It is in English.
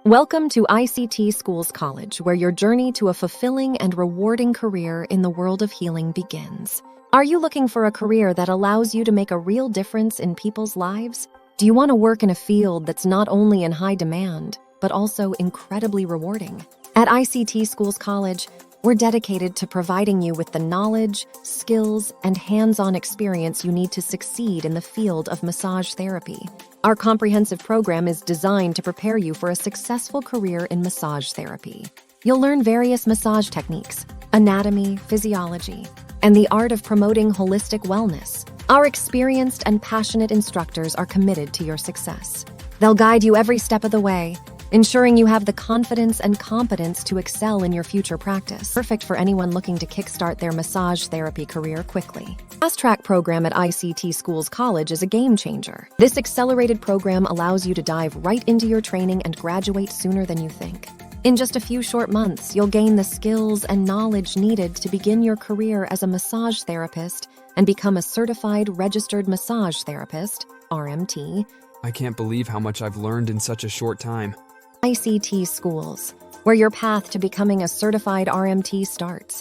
Welcome to ICT Schools College, where your journey to a fulfilling and rewarding career in the world of healing begins. Are you looking for a career that allows you to make a real difference in people's lives? Do you want to work in a field that's not only in high demand, but also incredibly rewarding? At ICT Schools College, we're dedicated to providing you with the knowledge, skills, and hands-on experience you need to succeed in the field of massage therapy. Our comprehensive program is designed to prepare you for a successful career in massage therapy. You'll learn various massage techniques, anatomy, physiology, and the art of promoting holistic wellness. Our experienced and passionate instructors are committed to your success. They'll guide you every step of the way, ensuring you have the confidence and competence to excel in your future practice. Perfect for anyone looking to kickstart their massage therapy career quickly. Fast Track program at ICT Schools College is a game changer. This accelerated program allows you to dive right into your training and graduate sooner than you think. In just a few short months, you'll gain the skills and knowledge needed to begin your career as a massage therapist and become a certified registered massage therapist, RMT. I can't believe how much I've learned in such a short time. ICT Schools, where your path to becoming a certified RMT starts.